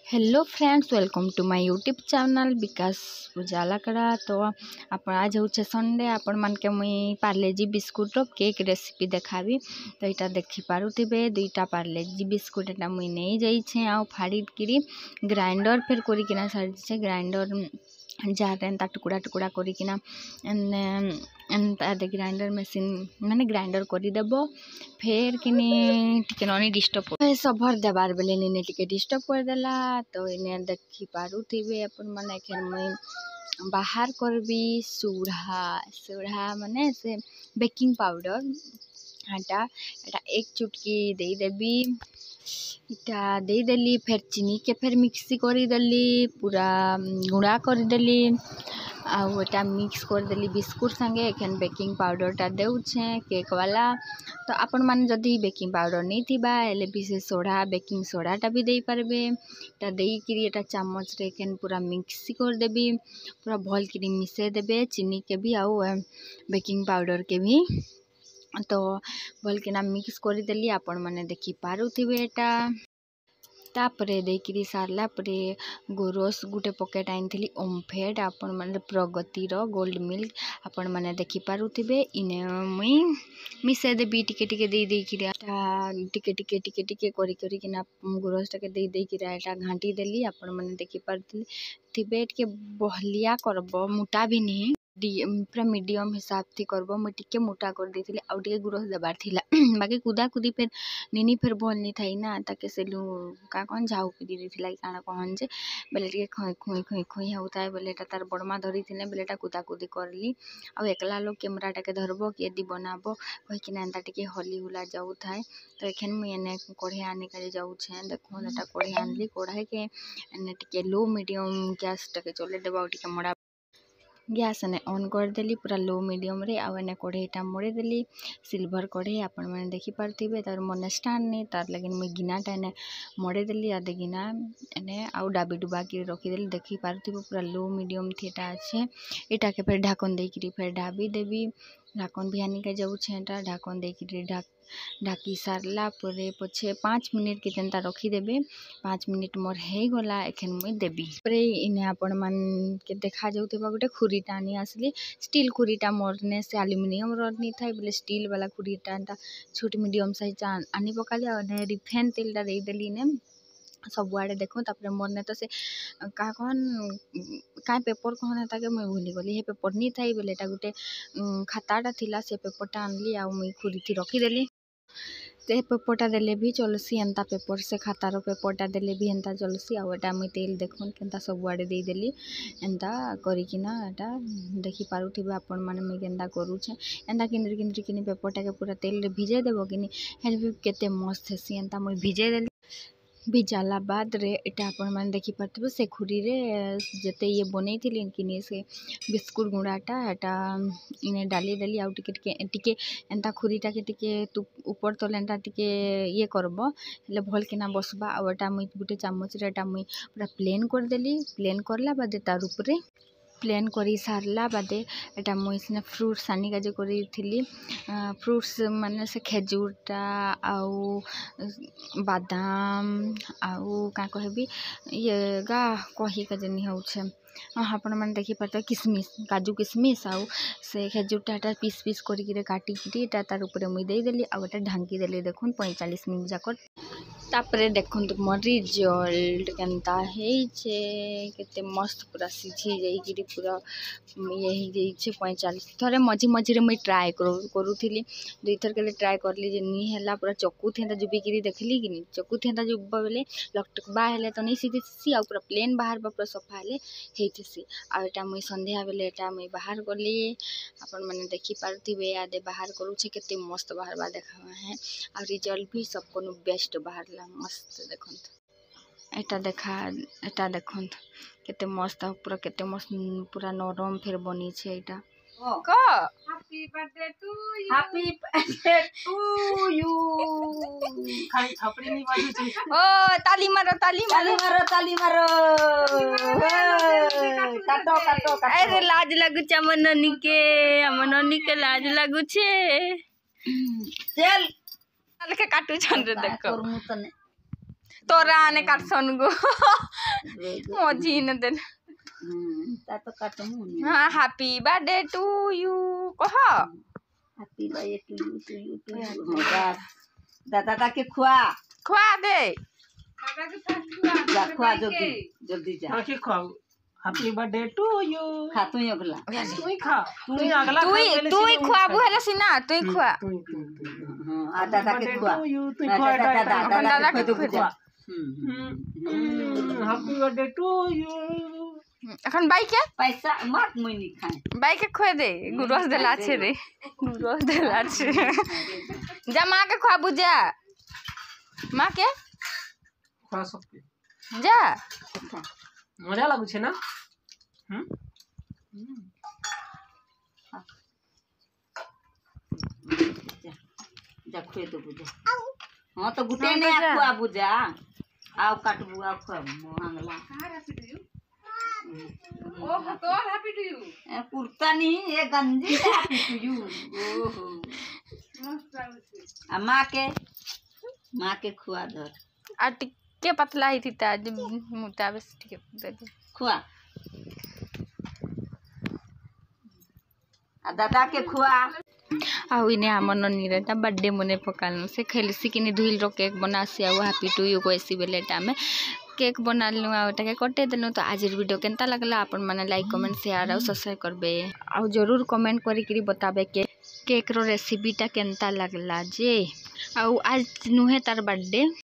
Hello friends, welcome to my YouTube channel Vikas Ujala करा। तो आप आज हूँ संडे आपण मान के मुई पार्लेजी बिस्कुट केक रेसिपी देखाबी। तो यहाँ देखिपे दुईटा पार्लेजी बिस्कुट एटा मुई नहीं जाइए आ फाड़ी ग्राइंडर फेर करना सारी ग्राइंडर जार एंता टुकड़ा टुकड़ा करना ग्राइंडर मशीन माने ग्राइंडर करदेब। फेर किनी टिके ननी डिस्टर्ब सभर देवार बेले निने टिके डिस्टर्ब करदेला। तो इने देखि पारुथिबे अपन माने एखन मुई बाहर करबी सोढ़ा माने से बेकिंग पाउडर आटा एटा एक चुटकी दे देबी। इटा दे देली फेर चीनी के फेर मिक्सी करदेली पूरा गुड़ा करदेली आटा मिक्स करदेली बिस्कुट संगे। एखन बेकिंग पाउडरटा देउछे केक वाला। तो आपण माने जदि बेकिंग पाउडर नहीं थिबा एले भी से सोडा बेकिंग सोडाटा भी दे पारबे। एटा देई किरी एटा चामच रे एखन पूरा मिक्स कर देबी पूरा भल किरी मिसे देबे चीनी के भी आउ बेकिंग पाउडर के भी। तो भल किना मिक्स कर देली आपण माने देखि पारुथिबे एटा। तापरे देकिरी सारला परे गोरस गुटे पकेट आनी ओमफेड आपण माने प्रगतिर गोल्ड मिल्क आपण माने देखि पारुथिबे। इने मुई मिसे देबी टिके टिके दे किरा टिके टिके टिके टिके करी करी किना गोरस टाके दे किरा एटा घांटी देली आपण माने देखि पारुथिबे। टिके बहलिया करबो मोटा भी नहीं पूरा मीडियम हिसाब थी करबो। मुई टिके मोटा कर देथिले आउ टिके गुरस देबार थिला बाकी कुदा कुदी फेर निनी फेर भल नहीं थाई ना ताके सेलु का कौन झाऊ पी देथिला काना कहन जे बेले टिके खोई खोई खोई खोई होता बेले एटा तार बड़मा धरी थिले बेले एटा कुदा कुदी करली आउ एकला लोग कैमरा टाके धरबो कि यदि बनाबो कहि किना एंता टिके हली हुला जाऊ थाए। तो एखन मुई एने कढ़े आने का जाऊ छे देखो एटा कढ़े आनली कढ़ाई के एने टिके लो मीडियम गैस टाके चले देबो टिके मड़ा गैस ने ऑन कर देली पूरा लो मीडियम रे आउ एने कढ़ईटा मोड़े देली सिल्वर कढ़ई आपण मैंने देखि पारथिबे। तार मन स्टैंड नहीं तार लगे मुई गिनाटा एने मोड़े देली आधे गिना एने आउ डाबी डुबा के रखीदेली देखि पारथिबे पूरा लो मीडियम थीटा अच्छे। एटा के फिर ढाकन देकरी फिर ढाबी देवी ढाकन भी आनी के जाऊ छेटा ढाकन देकरी ढाकी सारला परे पछे 5 मिनट के तेंता रखी देबे। 5 मिनट मोर हे गला एखन मुई देबी परे इने आपण मान के देखा जाउथबा गोटे खुरीटा आनी आसली स्टील खुरीटा मोरने से एल्युमिनियम रड नहीं था बोले स्टील वाला खुरीटा छोट मीडियम साइज आनी पकाली और रिफाइन तेलटा दे देली ने सबुआड़े देखो तापर मोरने तो से का कहन का पेपर कहन ताके मुई भूली गली हे पेपर नहीं थाई बोले एटा गोटे खाताटा थिला से पेपरटा आनली आ मुई खुरी थी रखी देली। से पेपरटा देले भी चलसी एंता पेपर से खातार पेपरटा देले भी एंता चलसी आउ एटा मुई तेल देखुन केंता सबुआड़े दे देली एंता करिकिना एटा देखि पारुथिबे आपण माने मुई केंता करूछे एंता किंद्री किंद्री किनी पेपरटा के पूरा तेल रे भिजे देबो किनी हेल भी केते मस्त हेसी एंता मुई भिजे देली। भिजाला बाद रे एटा आपण माने देखि पारथिबे से खुरी रे जते ये बनै थिली किनी से बिस्कुट गुंडाटा एटा इने डाली देली आउ टिके टिके टिके एंता खुरीटा के टिके तू ऊपर तले एंता टिके ये करबो हेले भल किना बसबा आउ एटा मुई गुटे चामच रे एटा मुई पूरा प्लेन कर देली प्लेन करला बाद तार ऊपरे प्लेन करी सारला बादे एटा मुई सिना फ्रूट्स आनी का जो करी थिली फ्रूट्स माने से खेजूरटा आउ बादाम आउ का कहबी ये गा कही का जनी होछे आपण माने देखि पारता किशमिश काजू किशमिश आउ से खेजूरटा पीस पीस करी काटी एटा तार ऊपर मुई दे देली आउ एटा ढांकी देली देखुन 45 मिनट जाक। तापरे देखुन मोर रिजल्ट केनता हेइछे केते मस्त पूरा सिझी जाइकिरी पूरा ये ही जाइछे 45 थरे मझी मझी रे मुई ट्राई करूथिली 2 थर के ट्राई करली जे नी हैला पूरा चक्कू थेंता जुबिकिरी देखली कि नी चक्कू थेंता जुबा बेले लटकबा हेले तो नहीं सीधी सी आ पूरा प्लेन बाहर पूरा सफा हेले हेइथसी आ एटा मुई संध्या बेले एटा मुई बाहर करली आपण माने देखि पारथिबे आदे बाहर करूछे केते मस्त बाहर बा देखावा है आ रिजल्ट भी सब कोनो बेस्ट बाहर मस्त देखुन एटा देखुन केते मस्त पूरा केते मस्त पूरा नरम फिर बनी छे एटा को हैप्पी बर्थडे टू यू खाली थपड़ी नहीं बाजू छी ओ ताली मारो काटो अरे लाज लागु छ मननी के लाज लागु छे चल के काटू छन रे देखो तोरा आने काट सनगो मजी न देन ता तो काटमु नहीं। हाँ हैप्पी बर्थडे टू यू कह हैप्पी बर्थडे टू यू दादा के खुआ खुआ दे जा खुआ जल्दी जल्दी जा आके खाओ हैप्पी बर्थडे टू यू खा तू ही अगला तू ही खा तू ही अगला तू ही खुआबू हेला सिना तू ही खुआ हां आ दादा के खुआ तू ही खा दादा के खुआ जा हैप्पी बर्थडे टू यू এখন বাই কে पैसा मत मुनी खाए बाई के खुए दे गुरस देला छे रे गुरस देला छे जा माँ के खुआबू जा माँ के खा सकते जा मजा लागू छे ना जा खुए दो बुझा हां तो गुटे ने खुआ बुझा आओ काटबू आओ खुआ मांगला ओहो तो हैप्पी टू यू कुर्ता नहीं ये गंजी हैप्पी टू यू ओहो आ माँ के खुआ धर आ टिके पतला ही थी ताज मुताबिक टिके दे दे खुआ आ दादा के खुआ आउ इने हमन निरता बर्थडे मने पकालनु से खेलसी किनी धुइल रो केक बनासी आउ हैप्पी टू यू को एसी बेलेटा में केक बना लनु आ ओटा के कटे देनु। तो आज वीडियो केनता लगला अपन माने लाइक कमेंट शेयर और सब्सक्राइब करबे आ जरूर कमेंट करी करी बताबे के केक रो रेसिपीटा केनता लगला जे आ आज नुहे तार बर्थडे।